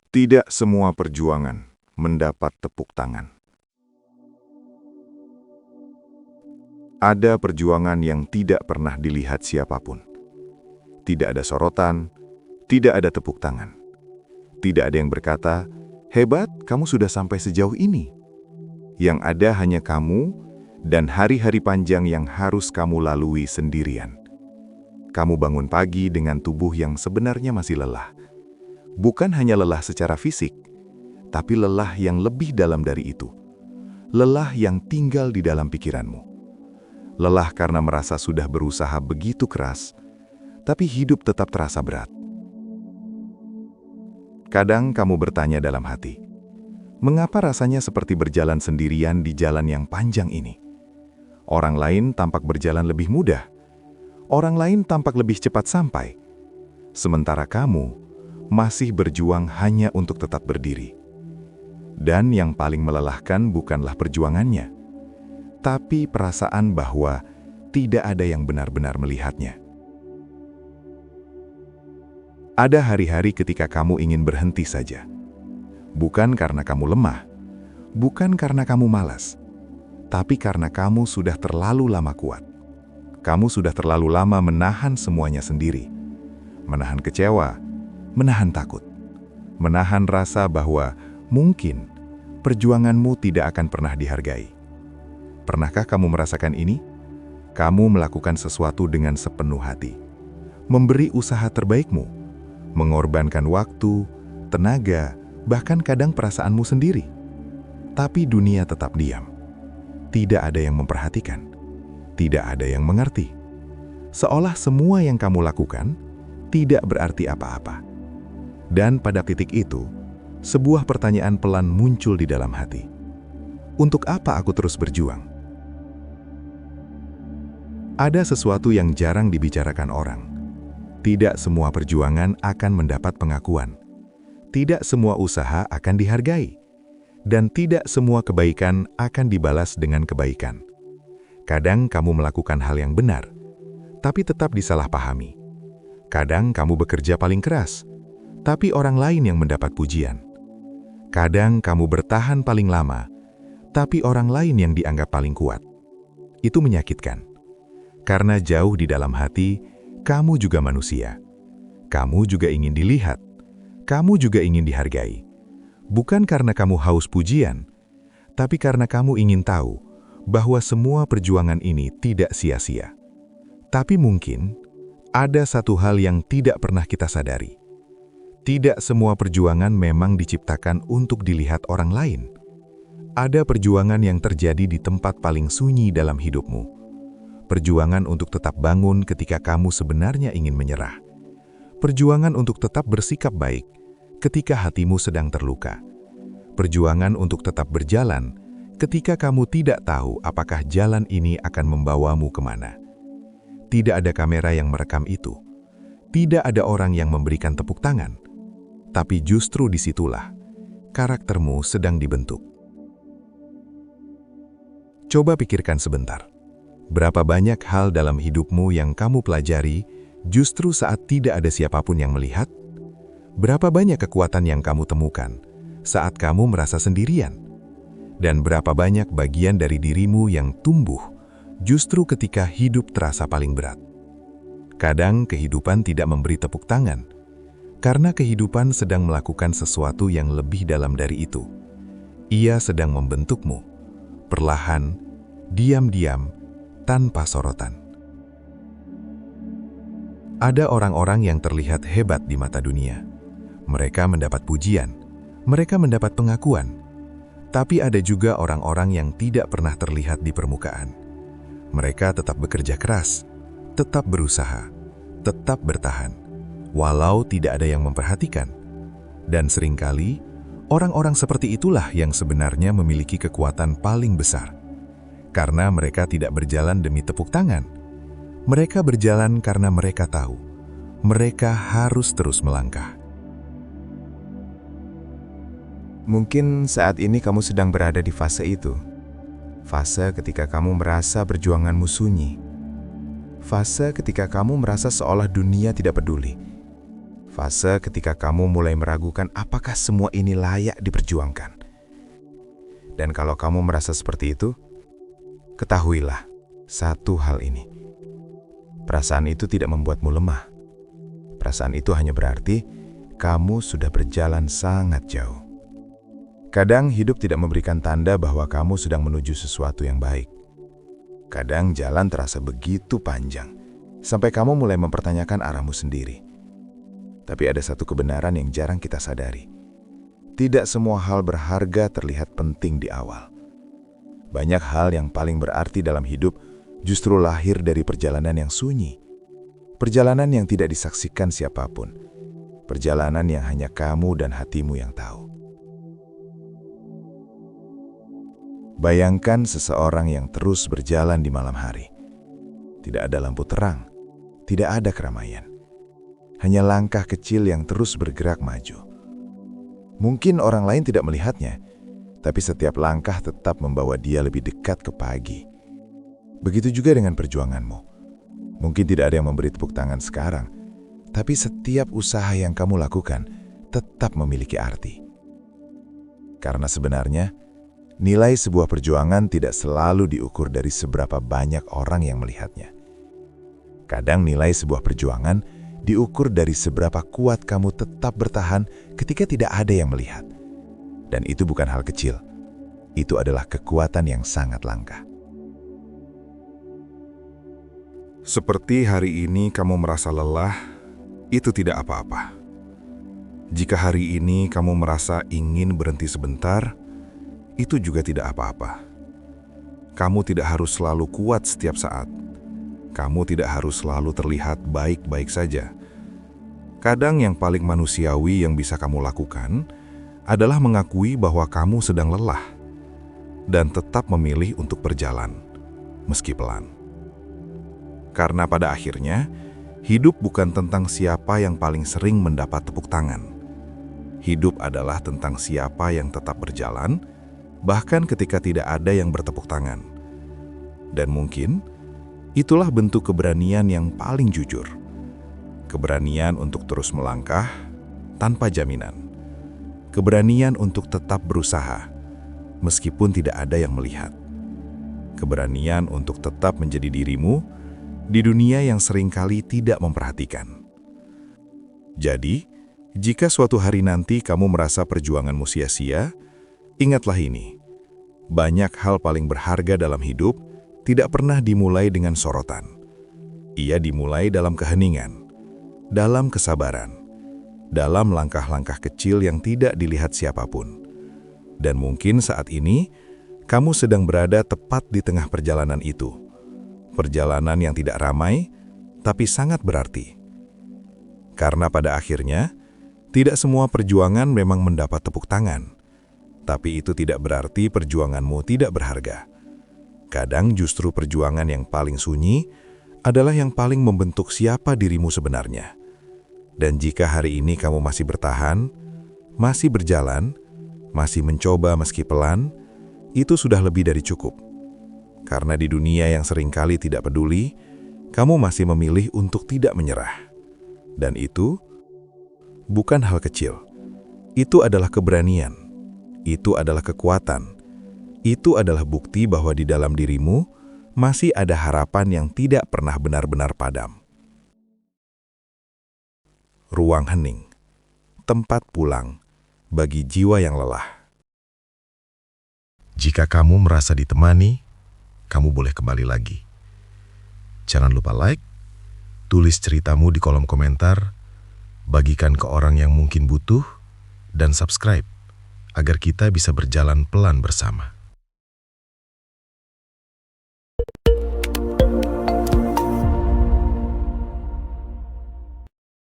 Tidak semua perjuangan mendapat tepuk tangan. Ada perjuangan yang tidak pernah dilihat siapapun. Tidak ada sorotan, tidak ada tepuk tangan. Tidak ada yang berkata, "Hebat, kamu sudah sampai sejauh ini." Yang ada hanya kamu dan hari-hari panjang yang harus kamu lalui sendirian. Kamu bangun pagi dengan tubuh yang sebenarnya masih lelah. Bukan hanya lelah secara fisik, tapi lelah yang lebih dalam dari itu. Lelah yang tinggal di dalam pikiranmu. Lelah karena merasa sudah berusaha begitu keras, tapi hidup tetap terasa berat. Kadang kamu bertanya dalam hati, mengapa rasanya seperti berjalan sendirian di jalan yang panjang ini? Orang lain tampak berjalan lebih mudah. Orang lain tampak lebih cepat sampai. Sementara kamu masih berjuang hanya untuk tetap berdiri. Dan yang paling melelahkan bukanlah perjuangannya, tapi perasaan bahwa tidak ada yang benar-benar melihatnya. Ada hari-hari ketika kamu ingin berhenti saja. Bukan karena kamu lemah, bukan karena kamu malas, tapi karena kamu sudah terlalu lama kuat. Kamu sudah terlalu lama menahan semuanya sendiri. Menahan kecewa, menahan takut, menahan rasa bahwa mungkin perjuanganmu tidak akan pernah dihargai. Pernahkah kamu merasakan ini? Kamu melakukan sesuatu dengan sepenuh hati, memberi usaha terbaikmu, mengorbankan waktu, tenaga, bahkan kadang perasaanmu sendiri. Tapi dunia tetap diam. Tidak ada yang memperhatikan, tidak ada yang mengerti. Seolah semua yang kamu lakukan tidak berarti apa-apa. Dan pada titik itu, sebuah pertanyaan pelan muncul di dalam hati. Untuk apa aku terus berjuang? Ada sesuatu yang jarang dibicarakan orang. Tidak semua perjuangan akan mendapat pengakuan. Tidak semua usaha akan dihargai. Dan tidak semua kebaikan akan dibalas dengan kebaikan. Kadang kamu melakukan hal yang benar, tapi tetap disalahpahami. Kadang kamu bekerja paling keras, tapi orang lain yang mendapat pujian. Kadang kamu bertahan paling lama, tapi orang lain yang dianggap paling kuat. Itu menyakitkan. Karena jauh di dalam hati, kamu juga manusia. Kamu juga ingin dilihat. Kamu juga ingin dihargai. Bukan karena kamu haus pujian, tapi karena kamu ingin tahu bahwa semua perjuangan ini tidak sia-sia. Tapi mungkin ada satu hal yang tidak pernah kita sadari. Tidak semua perjuangan memang diciptakan untuk dilihat orang lain. Ada perjuangan yang terjadi di tempat paling sunyi dalam hidupmu. Perjuangan untuk tetap bangun ketika kamu sebenarnya ingin menyerah. Perjuangan untuk tetap bersikap baik ketika hatimu sedang terluka. Perjuangan untuk tetap berjalan ketika kamu tidak tahu apakah jalan ini akan membawamu kemana. Tidak ada kamera yang merekam itu. Tidak ada orang yang memberikan tepuk tangan. Tapi justru disitulah karaktermu sedang dibentuk. Coba pikirkan sebentar. Berapa banyak hal dalam hidupmu yang kamu pelajari justru saat tidak ada siapapun yang melihat? Berapa banyak kekuatan yang kamu temukan saat kamu merasa sendirian? Dan berapa banyak bagian dari dirimu yang tumbuh justru ketika hidup terasa paling berat? Kadang kehidupan tidak memberi tepuk tangan, karena kehidupan sedang melakukan sesuatu yang lebih dalam dari itu. Ia sedang membentukmu, perlahan, diam-diam, tanpa sorotan. Ada orang-orang yang terlihat hebat di mata dunia. Mereka mendapat pujian, mereka mendapat pengakuan. Tapi ada juga orang-orang yang tidak pernah terlihat di permukaan. Mereka tetap bekerja keras, tetap berusaha, tetap bertahan, walau tidak ada yang memperhatikan. Dan seringkali, orang-orang seperti itulah yang sebenarnya memiliki kekuatan paling besar. Karena mereka tidak berjalan demi tepuk tangan. Mereka berjalan karena mereka tahu, mereka harus terus melangkah. Mungkin saat ini kamu sedang berada di fase itu. Fase ketika kamu merasa perjuanganmu sunyi. Fase ketika kamu merasa seolah dunia tidak peduli. Fase ketika kamu mulai meragukan apakah semua ini layak diperjuangkan. Dan kalau kamu merasa seperti itu, ketahuilah satu hal ini. Perasaan itu tidak membuatmu lemah. Perasaan itu hanya berarti kamu sudah berjalan sangat jauh. Kadang hidup tidak memberikan tanda bahwa kamu sedang menuju sesuatu yang baik. Kadang jalan terasa begitu panjang, sampai kamu mulai mempertanyakan arahmu sendiri. Tapi ada satu kebenaran yang jarang kita sadari. Tidak semua hal berharga terlihat penting di awal. Banyak hal yang paling berarti dalam hidup justru lahir dari perjalanan yang sunyi. Perjalanan yang tidak disaksikan siapapun. Perjalanan yang hanya kamu dan hatimu yang tahu. Bayangkan seseorang yang terus berjalan di malam hari. Tidak ada lampu terang, tidak ada keramaian. Hanya langkah kecil yang terus bergerak maju. Mungkin orang lain tidak melihatnya, tapi setiap langkah tetap membawa dia lebih dekat ke pagi. Begitu juga dengan perjuanganmu. Mungkin tidak ada yang memberi tepuk tangan sekarang, tapi setiap usaha yang kamu lakukan tetap memiliki arti. Karena sebenarnya, nilai sebuah perjuangan tidak selalu diukur dari seberapa banyak orang yang melihatnya. Kadang nilai sebuah perjuangan diukur dari seberapa kuat kamu tetap bertahan ketika tidak ada yang melihat. Dan itu bukan hal kecil. Itu adalah kekuatan yang sangat langka. Seperti hari ini kamu merasa lelah, itu tidak apa-apa. Jika hari ini kamu merasa ingin berhenti sebentar, itu juga tidak apa-apa. Kamu tidak harus selalu kuat setiap saat. Kamu tidak harus selalu terlihat baik-baik saja. Kadang yang paling manusiawi yang bisa kamu lakukan adalah mengakui bahwa kamu sedang lelah dan tetap memilih untuk berjalan, meski pelan. Karena pada akhirnya, hidup bukan tentang siapa yang paling sering mendapat tepuk tangan. Hidup adalah tentang siapa yang tetap berjalan, bahkan ketika tidak ada yang bertepuk tangan. Dan mungkin, itulah bentuk keberanian yang paling jujur. Keberanian untuk terus melangkah tanpa jaminan. Keberanian untuk tetap berusaha, meskipun tidak ada yang melihat. Keberanian untuk tetap menjadi dirimu di dunia yang seringkali tidak memperhatikan. Jadi, jika suatu hari nanti kamu merasa perjuanganmu sia-sia, ingatlah ini. Banyak hal paling berharga dalam hidup tidak pernah dimulai dengan sorotan. Ia dimulai dalam keheningan, dalam kesabaran, dalam langkah-langkah kecil yang tidak dilihat siapapun. Dan mungkin saat ini, kamu sedang berada tepat di tengah perjalanan itu. Perjalanan yang tidak ramai, tapi sangat berarti. Karena pada akhirnya, tidak semua perjuangan memang mendapat tepuk tangan. Tapi itu tidak berarti perjuanganmu tidak berharga. Kadang justru perjuangan yang paling sunyi adalah yang paling membentuk siapa dirimu sebenarnya. Dan jika hari ini kamu masih bertahan, masih berjalan, masih mencoba meski pelan, itu sudah lebih dari cukup. Karena di dunia yang seringkali tidak peduli, kamu masih memilih untuk tidak menyerah. Dan itu bukan hal kecil. Itu adalah keberanian. Itu adalah kekuatan. Itu adalah bukti bahwa di dalam dirimu masih ada harapan yang tidak pernah benar-benar padam. Ruang hening, tempat pulang bagi jiwa yang lelah. Jika kamu merasa ditemani, kamu boleh kembali lagi. Jangan lupa like, tulis ceritamu di kolom komentar, bagikan ke orang yang mungkin butuh, dan subscribe agar kita bisa berjalan pelan bersama.